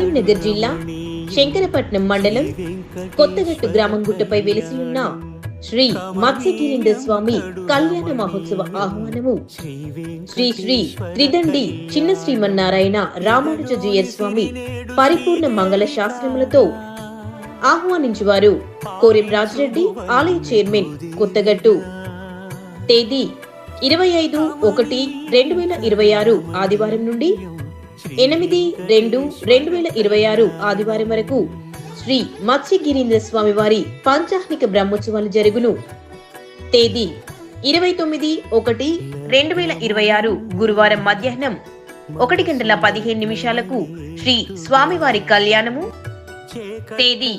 కరీంనగర్ జిల్లా శంకరపట్నం మండలం కొత్తగట్టు గ్రామం గుట్టపై వెలిసి ఉన్న శ్రీ మత్స్యగిరీంద్ర స్వామి కళ్యాణ మహోత్సవ ఆహ్వానము శ్రీ శ్రీ త్రిదండి చిన్న శ్రీమన్నారాయణ రామానుజీయర్ స్వామి పరిపూర్ణ మంగళ శాస్త్రములతో ఆహ్వానించువారు కోరెం రాజిరెడ్డి ఆలయ చైర్మన్ కొత్తగట్టు. తేదీ 25/1/2026 ఆదివారం నుండి 8/2/2026 ఆదివారం వరకు శ్రీ మత్స్యగిరీంద్ర స్వామి వారి పంచాహ్నిక బ్రహ్మోత్సవాలు జరుగును. తేదీ 29/1/2026 గురువారం మధ్యాహ్నం 1:15 శ్రీ స్వామివారి కళ్యాణము. తేదీ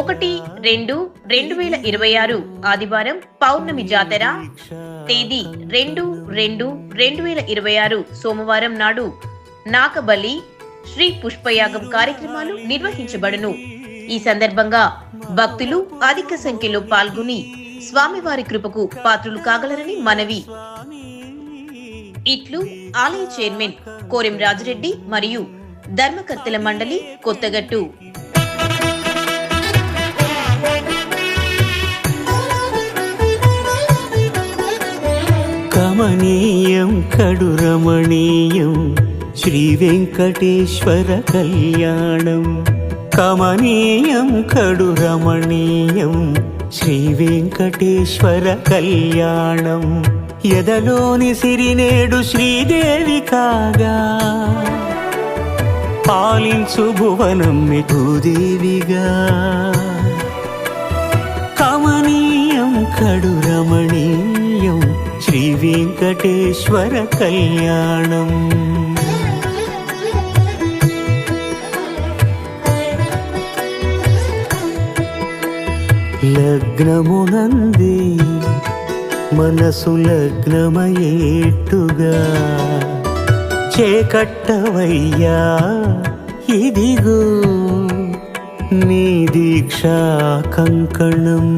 1/2/2026 ఆదివారం పౌర్ణమి జాతర. తేదీ 2/2/2026 సోమవారం నాడు నాకబలి శ్రీ పుష్పయాగం కార్యక్రమాలు నిర్వహించబడును. ఈ సందర్భంగా భక్తులు అధిక సంఖ్యలో పాల్గొని స్వామివారి కృపకు పాత్రులు కాగలరని మనవి. ఇట్లు ఆలయ చైర్మన్ కోరెం రాజిరెడ్డి మరియు ధర్మకర్తల మండలి కొత్తగట్టు. కమనీయం కడురమణీయం శ్రీ వెంకటేశ్వర కళ్యాణం. కమనీయం కడురమణీయం శ్రీ వెంకటేశ్వర కళ్యాణం. ఎదలోని సిరినేడు శ్రీదేవి కాగా పాలించు భువనం భూదేవిగా. కమనీయం కడురమణీయం శ్రీ వెంకటేశ్వర కళ్యాణం. లగ్నమునందే మనసు లగ్నమయేట్టుగా చేకట్టవయ్యా ఇదిగో నీ దీక్షా కంకణం.